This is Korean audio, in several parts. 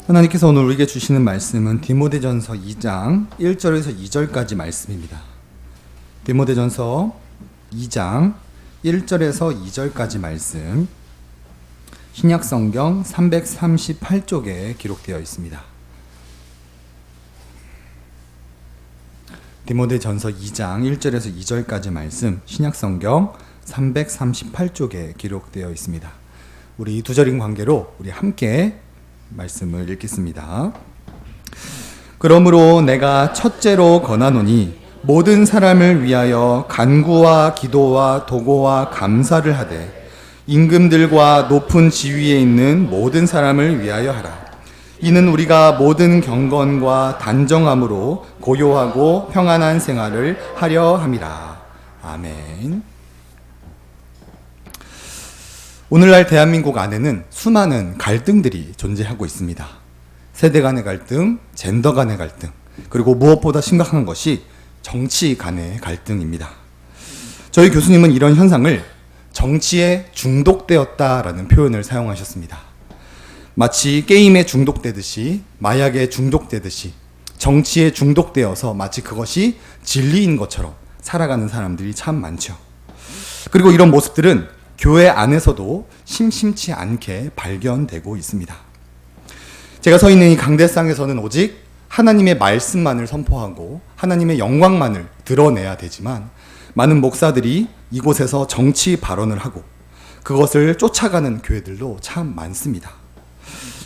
하나님께서 오늘 우리에게 주시는 말씀은 디모데전서 2장 1절에서 2절까지 말씀입니다. 디모데전서 2장 1절에서 2절까지 말씀, 신약성경 338쪽에 기록되어 있습니다. 디모데전서 2장 1절에서 2절까지 말씀, 신약성경 338쪽에 기록되어 있습니다. 우리 두 절인 관계로 우리 함께 말씀을 읽겠습니다. 그러므로 내가 첫째로 권하노니 모든 사람을 위하여 간구와 기도와 도고와 감사를 하되 임금들과 높은 지위에 있는 모든 사람을 위하여 하라. 이는 우리가 모든 경건과 단정함으로 고요하고 평안한 생활을 하려 함이라. 아멘. 오늘날 대한민국 안에는 수많은 갈등들이 존재하고 있습니다. 세대 간의 갈등, 젠더 간의 갈등, 그리고 무엇보다 심각한 것이 정치 간의 갈등입니다. 저희 교수님은 이런 현상을 정치에 중독되었다라는 표현을 사용하셨습니다. 마치 게임에 중독되듯이, 마약에 중독되듯이 정치에 중독되어서 마치 그것이 진리인 것처럼 살아가는 사람들이 참 많죠. 그리고 이런 모습들은 교회 안에서도 심심치 않게 발견되고 있습니다. 제가 서 있는 이 강대상에서는 오직 하나님의 말씀만을 선포하고 하나님의 영광만을 드러내야 되지만, 많은 목사들이 이곳에서 정치 발언을 하고 그것을 쫓아가는 교회들도 참 많습니다.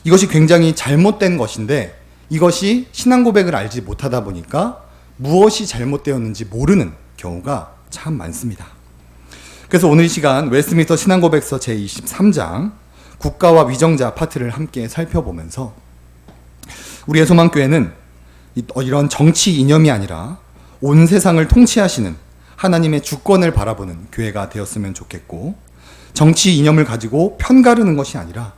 이것이 굉장히 잘못된 것인데, 이것이 신앙 고백을 알지 못하다 보니까 무엇이 잘못되었는지 모르는 경우가 참 많습니다. 그래서 오늘 이 시간 웨스트민스터 신앙고백서 제23장 국가와 위정자 파트를 함께 살펴보면서 우리의 소망교회는 이런 정치 이념이 아니라 온 세상을 통치하시는 하나님의 주권을 바라보는 교회가 되었으면 좋겠고, 정치 이념을 가지고 편가르는 것이 아니라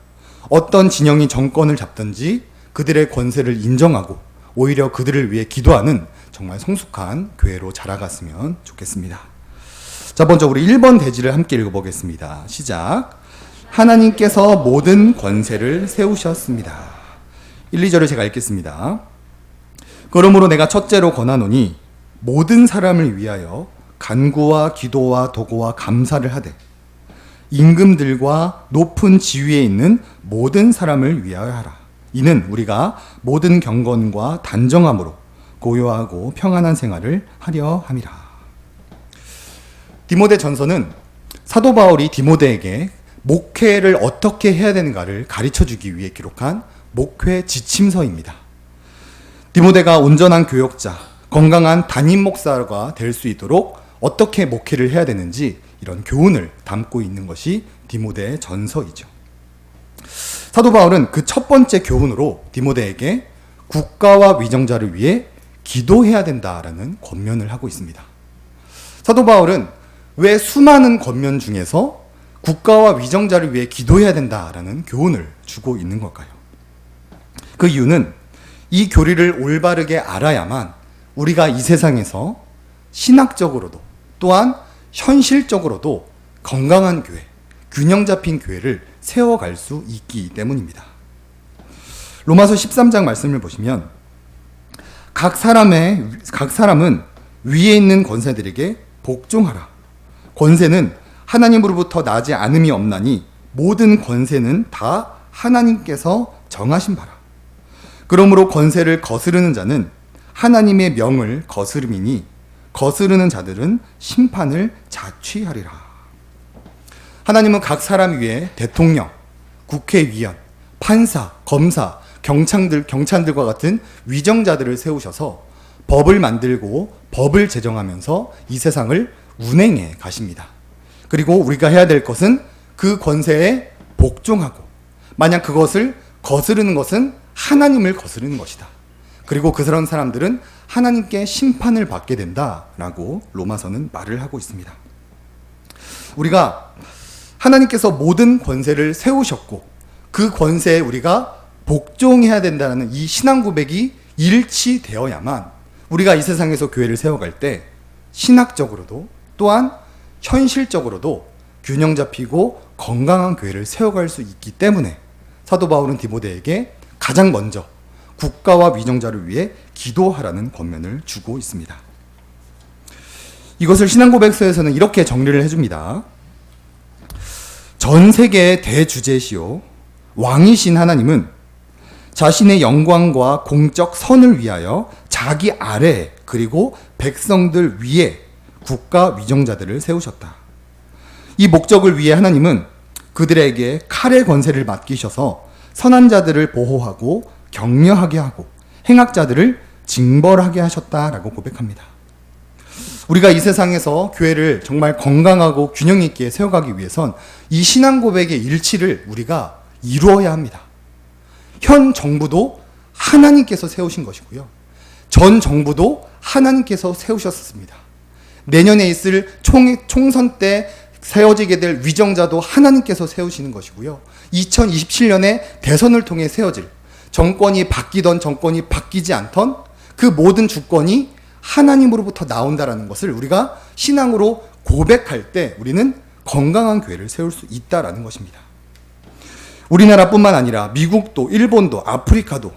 어떤 진영이 정권을 잡든지 그들의 권세를 인정하고 오히려 그들을 위해 기도하는 정말 성숙한 교회로 자라갔으면 좋겠습니다. 자, 먼저 우리 1번 대지를 함께 읽어보겠습니다. 시작. 하나님께서 모든 권세를 세우셨습니다. 1, 2절을 제가 읽겠습니다. 그러므로 내가 첫째로 권하노니 모든 사람을 위하여 간구와 기도와 도고와 감사를 하되 임금들과 높은 지위에 있는 모든 사람을 위하여 하라. 이는 우리가 모든 경건과 단정함으로 고요하고 평안한 생활을 하려 함이라. 디모데 전서는 사도 바울이 디모데에게 목회를 어떻게 해야 되는가를 가르쳐주기 위해 기록한 목회 지침서입니다. 디모데가 온전한 교역자, 건강한 담임 목사가 될 수 있도록 어떻게 목회를 해야 되는지 이런 교훈을 담고 있는 것이 디모데의 전서이죠. 사도 바울은 그 첫 번째 교훈으로 디모데에게 국가와 위정자를 위해 기도해야 된다라는 권면을 하고 있습니다. 사도 바울은 왜 수많은 권면 중에서 국가와 위정자를 위해 기도해야 된다라는 교훈을 주고 있는 걸까요? 그 이유는 이 교리를 올바르게 알아야만 우리가 이 세상에서 신학적으로도 또한 현실적으로도 건강한 교회, 균형 잡힌 교회를 세워갈 수 있기 때문입니다. 로마서 13장 말씀을 보시면 각 사람은 위에 있는 권세들에게 복종하라. 권세는 하나님으로부터 나지 않음이 없나니 모든 권세는 다 하나님께서 정하신 바라. 그러므로 권세를 거스르는 자는 하나님의 명을 거스름이니 거스르는 자들은 심판을 자취하리라. 하나님은 각 사람 위에 대통령, 국회의원, 판사, 검사, 경찰들과 같은 위정자들을 세우셔서 법을 만들고 법을 제정하면서 이 세상을 운행해 가십니다. 그리고 우리가 해야 될 것은 그 권세에 복종하고, 만약 그것을 거스르는 것은 하나님을 거스르는 것이다. 그리고 그런 사람들은 하나님께 심판을 받게 된다라고 로마서는 말을 하고 있습니다. 우리가 하나님께서 모든 권세를 세우셨고 그 권세에 우리가 복종해야 된다는 이 신앙 고백이 일치되어야만 우리가 이 세상에서 교회를 세워갈 때 신학적으로도 또한 현실적으로도 균형 잡히고 건강한 교회를 세워갈 수 있기 때문에 사도 바울은 디모데에게 가장 먼저 국가와 위정자를 위해 기도하라는 권면을 주고 있습니다. 이것을 신앙고백서에서는 이렇게 정리를 해줍니다. 전 세계의 대주제시요 왕이신 하나님은 자신의 영광과 공적 선을 위하여 자기 아래 그리고 백성들 위에 국가 위정자들을 세우셨다. 이 목적을 위해 하나님은 그들에게 칼의 권세를 맡기셔서 선한 자들을 보호하고 격려하게 하고 행악자들을 징벌하게 하셨다라고 고백합니다. 우리가 이 세상에서 교회를 정말 건강하고 균형 있게 세워가기 위해선 이 신앙 고백의 일치를 우리가 이루어야 합니다. 현 정부도 하나님께서 세우신 것이고요. 전 정부도 하나님께서 세우셨습니다. 내년에 있을 총선 때 세워지게 될 위정자도 하나님께서 세우시는 것이고요. 2027년에 대선을 통해 세워질 정권이 바뀌던 정권이 바뀌지 않던 그 모든 주권이 하나님으로부터 나온다라는 것을 우리가 신앙으로 고백할 때 우리는 건강한 교회를 세울 수 있다라는 것입니다. 우리나라뿐만 아니라 미국도 일본도 아프리카도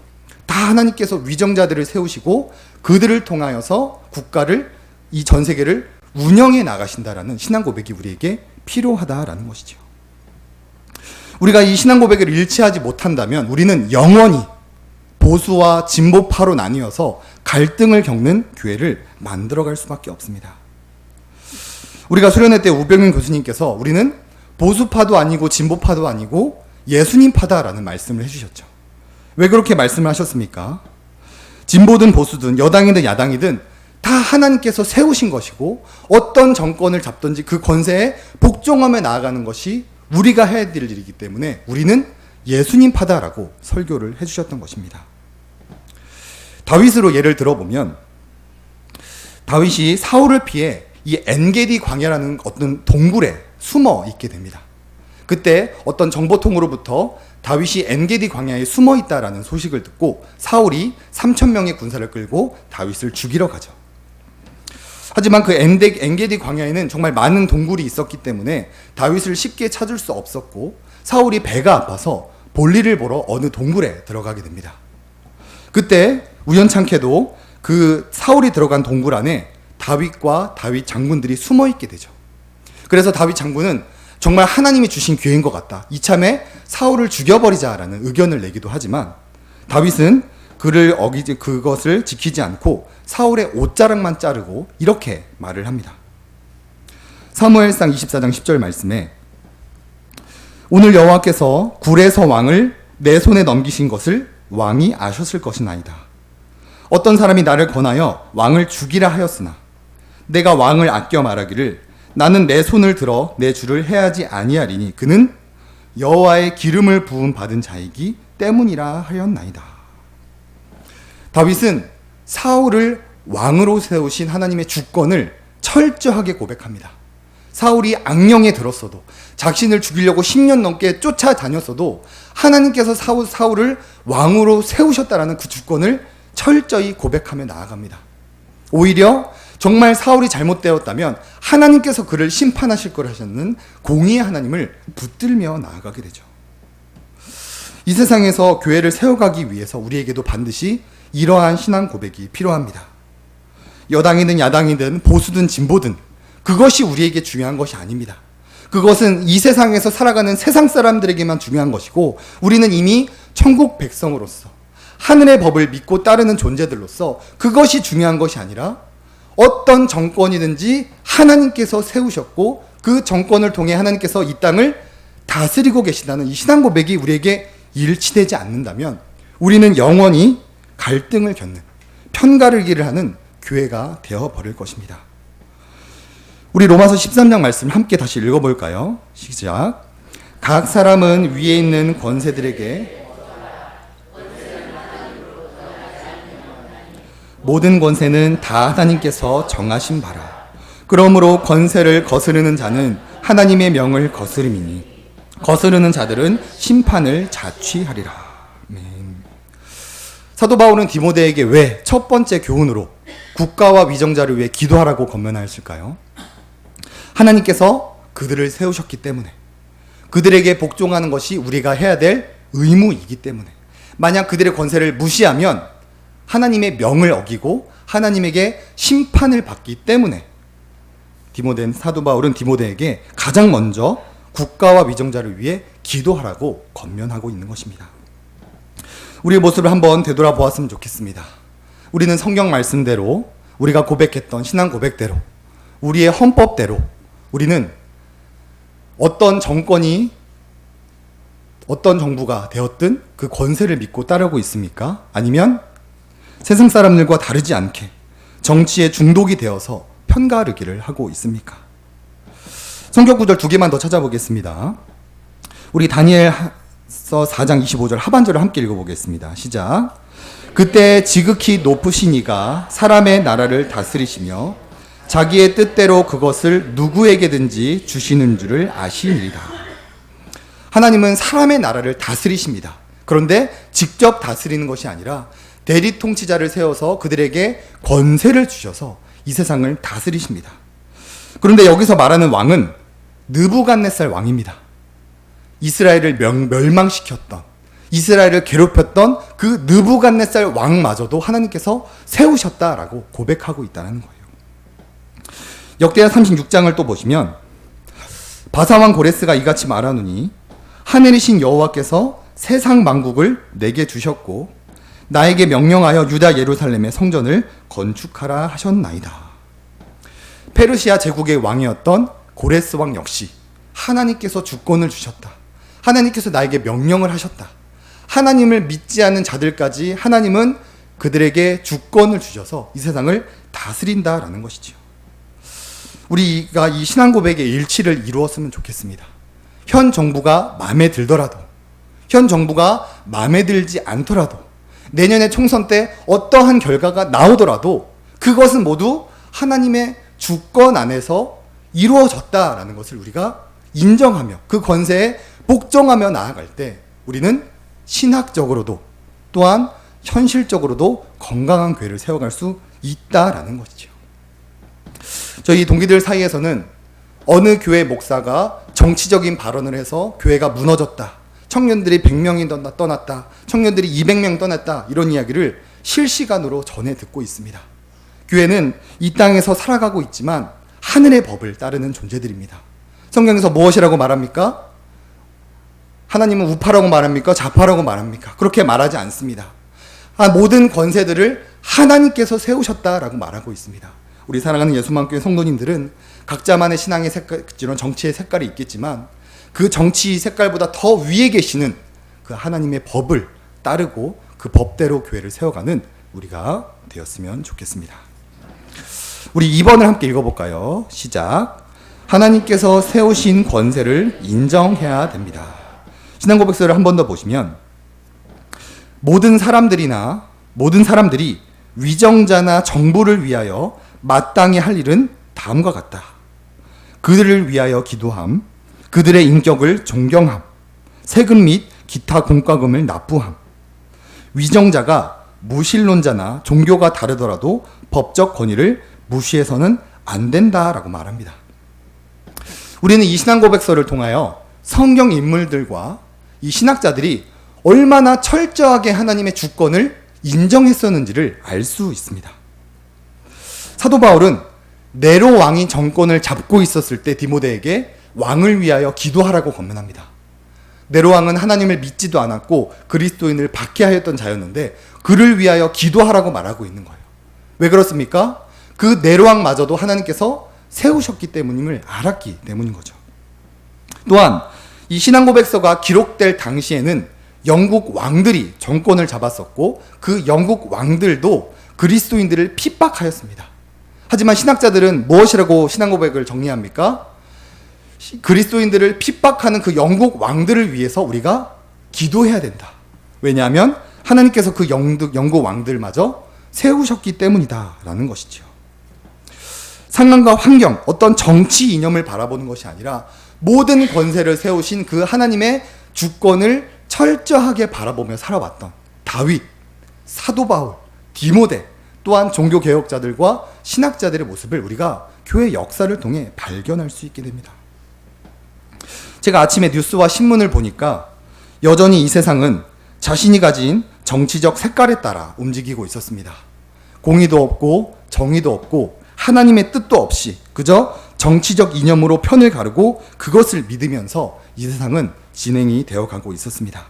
다 하나님께서 위정자들을 세우시고 그들을 통하여서 국가를 이 전 세계를 운영해 나가신다라는 신앙 고백이 우리에게 필요하다라는 것이죠. 우리가 이 신앙 고백을 일치하지 못한다면 우리는 영원히 보수와 진보파로 나뉘어서 갈등을 겪는 교회를 만들어갈 수밖에 없습니다. 우리가 수련회 때 우병민 교수님께서 우리는 보수파도 아니고 진보파도 아니고 예수님파다라는 말씀을 해주셨죠. 왜 그렇게 말씀을 하셨습니까? 진보든 보수든 여당이든 야당이든 다 하나님께서 세우신 것이고 어떤 정권을 잡든지 그 권세에 복종하며 나아가는 것이 우리가 해야 될 일이기 때문에 우리는 예수님파다라고 설교를 해주셨던 것입니다. 다윗으로 예를 들어보면 다윗이 사울을 피해 이 엔게디 광야라는 어떤 동굴에 숨어 있게 됩니다. 그때 어떤 정보통으로부터 다윗이 엔게디 광야에 숨어 있다라는 소식을 듣고 사울이 3,000명의 군사를 끌고 다윗을 죽이러 가죠. 하지만 그 엔게디 광야에는 정말 많은 동굴이 있었기 때문에 다윗을 쉽게 찾을 수 없었고 사울이 배가 아파서 볼일을 보러 어느 동굴에 들어가게 됩니다. 그때 우연찮게도 그 사울이 들어간 동굴 안에 다윗과 다윗 장군들이 숨어 있게 되죠. 그래서 다윗 장군은 정말 하나님이 주신 기회인 것 같다. 이참에 사울을 죽여버리자라는 의견을 내기도 하지만 다윗은 그것을 지키지 않고 사울의 옷자락만 자르고 이렇게 말을 합니다. 사무엘상 24장 10절 말씀에 오늘 여호와께서 굴에서 왕을 내 손에 넘기신 것을 왕이 아셨을 것이나이다. 어떤 사람이 나를 권하여 왕을 죽이라 하였으나 내가 왕을 아껴 말하기를 나는 내 손을 들어 내 주를 해하지 아니하리니 그는 여호와의 기름을 부음 받은 자이기 때문이라 하였나이다. 다윗은 사울을 왕으로 세우신 하나님의 주권을 철저하게 고백합니다. 사울이 악령에 들었어도 자신을 죽이려고 10년 넘게 쫓아다녔어도 하나님께서 사울을 왕으로 세우셨다라는 그 주권을 철저히 고백하며 나아갑니다. 오히려 정말 사울이 잘못되었다면 하나님께서 그를 심판하실 걸 하셨는 공의의 하나님을 붙들며 나아가게 되죠. 이 세상에서 교회를 세워가기 위해서 우리에게도 반드시 이러한 신앙 고백이 필요합니다. 여당이든 야당이든 보수든 진보든 그것이 우리에게 중요한 것이 아닙니다. 그것은 이 세상에서 살아가는 세상 사람들에게만 중요한 것이고 우리는 이미 천국 백성으로서 하늘의 법을 믿고 따르는 존재들로서 그것이 중요한 것이 아니라 어떤 정권이든지 하나님께서 세우셨고 그 정권을 통해 하나님께서 이 땅을 다스리고 계시다는 이 신앙 고백이 우리에게 일치되지 않는다면 우리는 영원히 갈등을 겪는 편가르기를 하는 교회가 되어버릴 것입니다. 우리 로마서 13장 말씀 함께 다시 읽어볼까요? 시작. 각 사람은 위에 있는 권세들에게 모든 권세는 다 하나님께서 정하신 바라. 그러므로 권세를 거스르는 자는 하나님의 명을 거스름이니 거스르는 자들은 심판을 자취하리라. 아멘. 사도 바울은 디모데에게 왜 첫 번째 교훈으로 국가와 위정자를 위해 기도하라고 권면하였을까요? 하나님께서 그들을 세우셨기 때문에 그들에게 복종하는 것이 우리가 해야 될 의무이기 때문에 만약 그들의 권세를 무시하면 하나님의 명을 어기고 하나님에게 심판을 받기 때문에 사도 바울은 디모데에게 가장 먼저 국가와 위정자를 위해 기도하라고 권면하고 있는 것입니다. 우리의 모습을 한번 되돌아보았으면 좋겠습니다. 우리는 성경 말씀대로, 우리가 고백했던 신앙 고백대로, 우리의 헌법대로 우리는 어떤 정권이 어떤 정부가 되었든 그 권세를 믿고 따르고 있습니까? 아니면 세상 사람들과 다르지 않게 정치에 중독이 되어서 편가르기를 하고 있습니까? 성경 구절 두 개만 더 찾아보겠습니다. 우리 다니엘서 4장 25절 하반절을 함께 읽어보겠습니다. 시작. 그때 지극히 높으신 이가 사람의 나라를 다스리시며 자기의 뜻대로 그것을 누구에게든지 주시는 줄을 아시니이다. 하나님은 사람의 나라를 다스리십니다. 그런데 직접 다스리는 것이 아니라 대리 통치자를 세워서 그들에게 권세를 주셔서 이 세상을 다스리십니다. 그런데 여기서 말하는 왕은 느부갓네살 왕입니다. 이스라엘을 멸망시켰던, 이스라엘을 괴롭혔던 그 느부갓네살 왕마저도 하나님께서 세우셨다라고 고백하고 있다는 거예요. 역대하 36장을 또 보시면 바사왕 고레스가 이같이 말하노니 하늘이신 여호와께서 세상 만국을 내게 주셨고 나에게 명령하여 유다 예루살렘의 성전을 건축하라 하셨나이다. 페르시아 제국의 왕이었던 고레스 왕 역시 하나님께서 주권을 주셨다. 하나님께서 나에게 명령을 하셨다. 하나님을 믿지 않는 자들까지 하나님은 그들에게 주권을 주셔서 이 세상을 다스린다라는 것이지요. 우리가 이 신앙 고백의 일치를 이루었으면 좋겠습니다. 현 정부가 마음에 들더라도, 현 정부가 마음에 들지 않더라도, 내년에 총선 때 어떠한 결과가 나오더라도 그것은 모두 하나님의 주권 안에서 이루어졌다라는 것을 우리가 인정하며 그 권세에 복종하며 나아갈 때 우리는 신학적으로도 또한 현실적으로도 건강한 교회를 세워갈 수 있다라는 것이죠. 저희 동기들 사이에서는 어느 교회 목사가 정치적인 발언을 해서 교회가 무너졌다, 청년들이 100명이 떠났다, 청년들이 200명 떠났다, 이런 이야기를 실시간으로 전해 듣고 있습니다. 교회는 이 땅에서 살아가고 있지만 하늘의 법을 따르는 존재들입니다. 성경에서 무엇이라고 말합니까? 하나님은 우파라고 말합니까? 좌파라고 말합니까? 그렇게 말하지 않습니다. 모든 권세들을 하나님께서 세우셨다라고 말하고 있습니다. 우리 사랑하는 예수만교회 성도님들은 각자만의 신앙의 색깔, 정치의 색깔이 있겠지만 그 정치 색깔보다 더 위에 계시는 그 하나님의 법을 따르고 그 법대로 교회를 세워가는 우리가 되었으면 좋겠습니다. 우리 2번을 함께 읽어볼까요? 시작. 하나님께서 세우신 권세를 인정해야 됩니다. 신앙고백서를 한 번 더 보시면 모든 사람들이 위정자나 정부를 위하여 마땅히 할 일은 다음과 같다. 그들을 위하여 기도함, 그들의 인격을 존경함, 세금 및 기타 공과금을 납부함. 위정자가 무신론자나 종교가 다르더라도 법적 권위를 무시해서는 안 된다라고 말합니다. 우리는 이 신앙고백서를 통하여 성경 인물들과 이 신학자들이 얼마나 철저하게 하나님의 주권을 인정했었는지를 알 수 있습니다. 사도 바울은 네로 왕이 정권을 잡고 있었을 때 디모데에게 왕을 위하여 기도하라고 권면합니다. 네로 왕은 하나님을 믿지도 않았고 그리스도인을 박해하였던 자였는데 그를 위하여 기도하라고 말하고 있는 거예요. 왜 그렇습니까? 그 네로 왕마저도 하나님께서 세우셨기 때문임을 알았기 때문인 거죠. 또한 이 신앙고백서가 기록될 당시에는 영국 왕들이 정권을 잡았었고 그 영국 왕들도 그리스도인들을 핍박하였습니다. 하지만 신학자들은 무엇이라고 신앙고백을 정리합니까? 그리스도인들을 핍박하는 그 영국 왕들을 위해서 우리가 기도해야 된다. 왜냐하면 하나님께서 그 영국 왕들마저 세우셨기 때문이다 라는 것이죠. 상황과 환경, 어떤 정치 이념을 바라보는 것이 아니라 모든 권세를 세우신 그 하나님의 주권을 철저하게 바라보며 살아왔던 다윗, 사도 바울, 디모데, 또한 종교개혁자들과 신학자들의 모습을 우리가 교회 역사를 통해 발견할 수 있게 됩니다. 제가 아침에 뉴스와 신문을 보니까 여전히 이 세상은 자신이 가진 정치적 색깔에 따라 움직이고 있었습니다. 공의도 없고 정의도 없고 하나님의 뜻도 없이 그저 정치적 이념으로 편을 가르고 그것을 믿으면서 이 세상은 진행이 되어가고 있었습니다.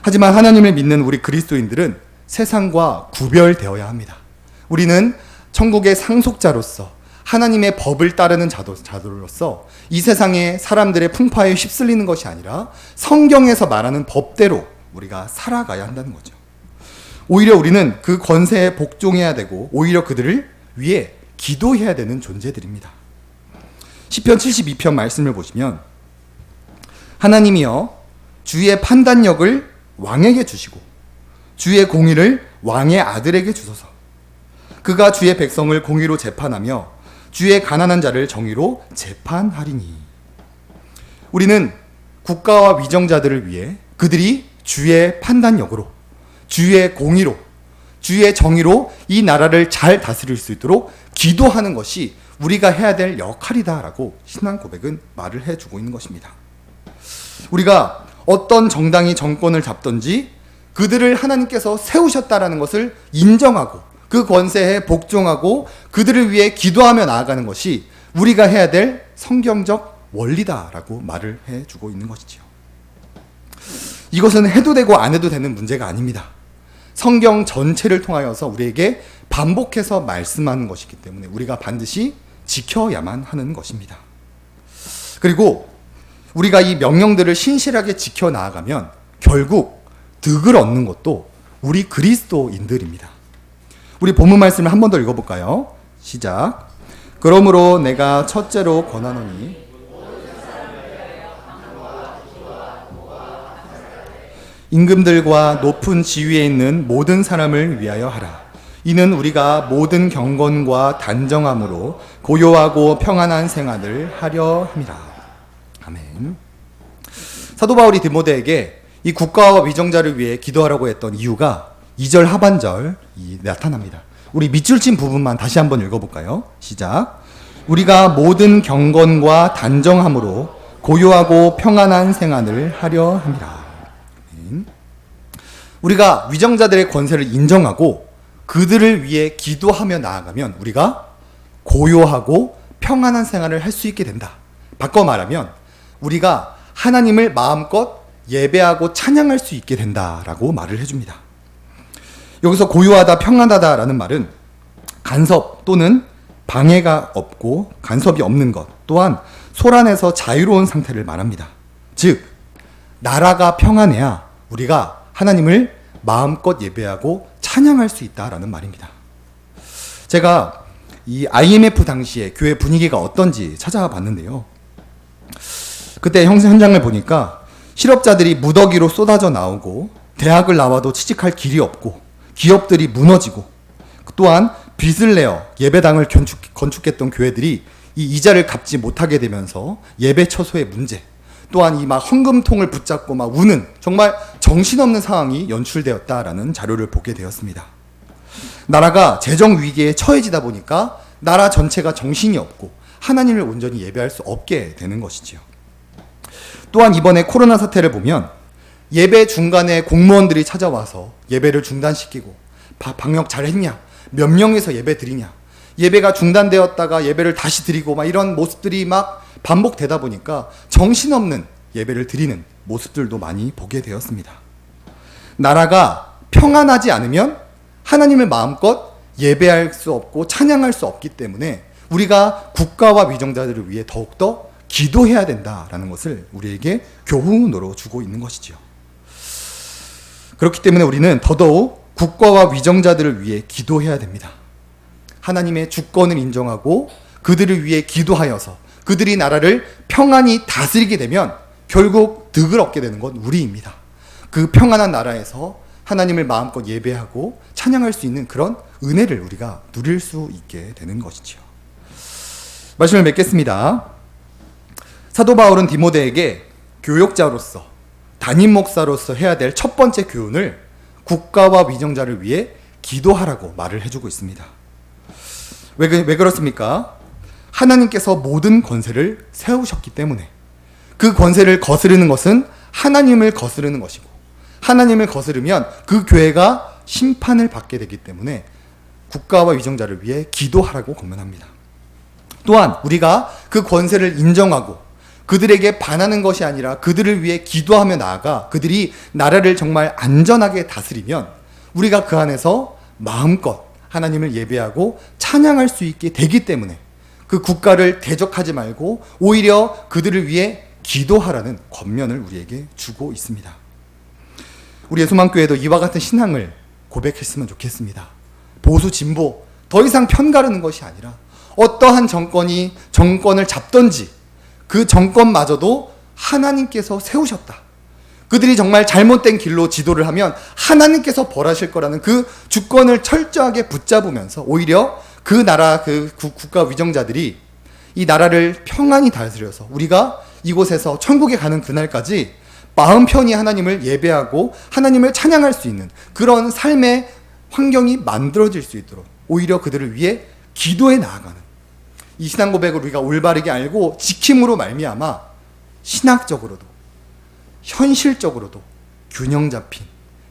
하지만 하나님을 믿는 우리 그리스도인들은 세상과 구별되어야 합니다. 우리는 천국의 상속자로서 하나님의 법을 따르는 자들로서 이 세상의 사람들의 풍파에 휩쓸리는 것이 아니라 성경에서 말하는 법대로 우리가 살아가야 한다는 거죠. 오히려 우리는 그 권세에 복종해야 되고 오히려 그들을 위해 기도해야 되는 존재들입니다. 시편 72편 말씀을 보시면 하나님이여 주의 판단력을 왕에게 주시고 주의 공의를 왕의 아들에게 주소서. 그가 주의 백성을 공의로 재판하며 주의 가난한 자를 정의로 재판하리니. 우리는 국가와 위정자들을 위해 그들이 주의 판단력으로 주의 공의로 주의 정의로 이 나라를 잘 다스릴 수 있도록 기도하는 것이 우리가 해야 될 역할이다라고 신앙 고백은 말을 해주고 있는 것입니다. 우리가 어떤 정당이 정권을 잡든지 그들을 하나님께서 세우셨다라는 것을 인정하고 그 권세에 복종하고 그들을 위해 기도하며 나아가는 것이 우리가 해야 될 성경적 원리다라고 말을 해주고 있는 것이지요. 이것은 해도 되고 안 해도 되는 문제가 아닙니다. 성경 전체를 통하여서 우리에게 반복해서 말씀하는 것이기 때문에 우리가 반드시 지켜야만 하는 것입니다. 그리고 우리가 이 명령들을 신실하게 지켜 나아가면 결국 득을 얻는 것도 우리 그리스도인들입니다. 우리 본문 말씀을 한 번 더 읽어볼까요? 시작. 그러므로 내가 첫째로 권하노니 임금들과 높은 지위에 있는 모든 사람을 위하여 하라. 이는 우리가 모든 경건과 단정함으로 고요하고 평안한 생활을 하려 함이라. 아멘. 사도 바울이 디모데에게 이 국가와 위정자를 위해 기도하라고 했던 이유가 2절 하반절이 나타납니다. 우리 밑줄 친 부분만 다시 한번 읽어볼까요? 시작. 우리가 모든 경건과 단정함으로 고요하고 평안한 생활을 하려 함이라. 우리가 위정자들의 권세를 인정하고 그들을 위해 기도하며 나아가면 우리가 고요하고 평안한 생활을 할 수 있게 된다. 바꿔 말하면 우리가 하나님을 마음껏 예배하고 찬양할 수 있게 된다라고 말을 해줍니다. 여기서 고요하다, 평안하다라는 말은 간섭 또는 방해가 없고 간섭이 없는 것 또한 소란에서 자유로운 상태를 말합니다. 즉 나라가 평안해야 우리가 하나님을 마음껏 예배하고 찬양할 수 있다라는 말입니다. 제가 이 IMF 당시에 교회 분위기가 어떤지 찾아봤는데요. 그때 현장을 보니까 실업자들이 무더기로 쏟아져 나오고 대학을 나와도 취직할 길이 없고 기업들이 무너지고 또한 빚을 내어 예배당을 건축했던 교회들이 이 이자를 갚지 못하게 되면서 예배 처소의 문제 또한 이 막 헌금통을 붙잡고 막 우는 정말 정신없는 상황이 연출되었다라는 자료를 보게 되었습니다. 나라가 재정 위기에 처해지다 보니까 나라 전체가 정신이 없고 하나님을 온전히 예배할 수 없게 되는 것이지요. 또한 이번에 코로나 사태를 보면 예배 중간에 공무원들이 찾아와서 예배를 중단시키고 방역 잘했냐? 몇 명이서 예배 드리냐? 예배가 중단되었다가 예배를 다시 드리고 막 이런 모습들이 막 반복되다 보니까 정신없는 예배를 드리는 모습들도 많이 보게 되었습니다. 나라가 평안하지 않으면 하나님을 마음껏 예배할 수 없고 찬양할 수 없기 때문에 우리가 국가와 위정자들을 위해 더욱더 기도해야 된다라는 것을 우리에게 교훈으로 주고 있는 것이지요. 그렇기 때문에 우리는 더더욱 국가와 위정자들을 위해 기도해야 됩니다. 하나님의 주권을 인정하고 그들을 위해 기도하여서 그들이 나라를 평안히 다스리게 되면 결국 득을 얻게 되는 건 우리입니다. 그 평안한 나라에서 하나님을 마음껏 예배하고 찬양할 수 있는 그런 은혜를 우리가 누릴 수 있게 되는 것이지요. 말씀을 맺겠습니다. 사도 바울은 디모데에게 교역자로서 담임 목사로서 해야 될 첫 번째 교훈을 국가와 위정자를 위해 기도하라고 말을 해주고 있습니다. 왜 그렇습니까? 하나님께서 모든 권세를 세우셨기 때문에 그 권세를 거스르는 것은 하나님을 거스르는 것이고 하나님을 거스르면 그 교회가 심판을 받게 되기 때문에 국가와 위정자를 위해 기도하라고 권면합니다. 또한 우리가 그 권세를 인정하고 그들에게 반하는 것이 아니라 그들을 위해 기도하며 나아가 그들이 나라를 정말 안전하게 다스리면 우리가 그 안에서 마음껏 하나님을 예배하고 찬양할 수 있게 되기 때문에 그 국가를 대적하지 말고 오히려 그들을 위해 기도하라는 권면을 우리에게 주고 있습니다. 우리의 소망교회도 이와 같은 신앙을 고백했으면 좋겠습니다. 보수 진보 더 이상 편가르는 것이 아니라 어떠한 정권이 정권을 잡던지 그 정권마저도 하나님께서 세우셨다. 그들이 정말 잘못된 길로 지도를 하면 하나님께서 벌하실 거라는 그 주권을 철저하게 붙잡으면서 오히려 그 나라 그 국가 위정자들이 이 나라를 평안히 다스려서 우리가 이곳에서 천국에 가는 그날까지 마음 편히 하나님을 예배하고 하나님을 찬양할 수 있는 그런 삶의 환경이 만들어질 수 있도록 오히려 그들을 위해 기도해 나아가는 이 신앙 고백을 우리가 올바르게 알고 지킴으로 말미암아 신학적으로도 현실적으로도 균형 잡힌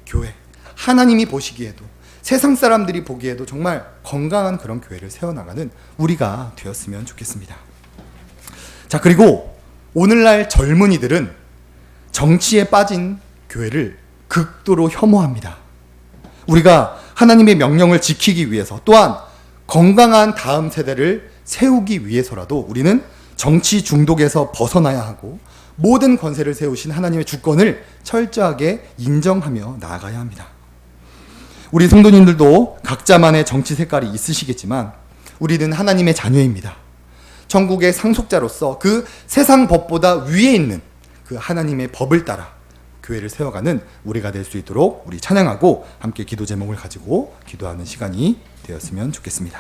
교회, 하나님이 보시기에도 세상 사람들이 보기에도 정말 건강한 그런 교회를 세워나가는 우리가 되었으면 좋겠습니다. 자, 그리고 오늘날 젊은이들은 정치에 빠진 교회를 극도로 혐오합니다. 우리가 하나님의 명령을 지키기 위해서 또한 건강한 다음 세대를 세우기 위해서라도 우리는 정치 중독에서 벗어나야 하고 모든 권세를 세우신 하나님의 주권을 철저하게 인정하며 나아가야 합니다. 우리 성도님들도 각자만의 정치 색깔이 있으시겠지만 우리는 하나님의 자녀입니다. 천국의 상속자로서 그 세상 법보다 위에 있는 그 하나님의 법을 따라 교회를 세워가는 우리가 될 수 있도록 우리 찬양하고 함께 기도 제목을 가지고 기도하는 시간이 되었으면 좋겠습니다.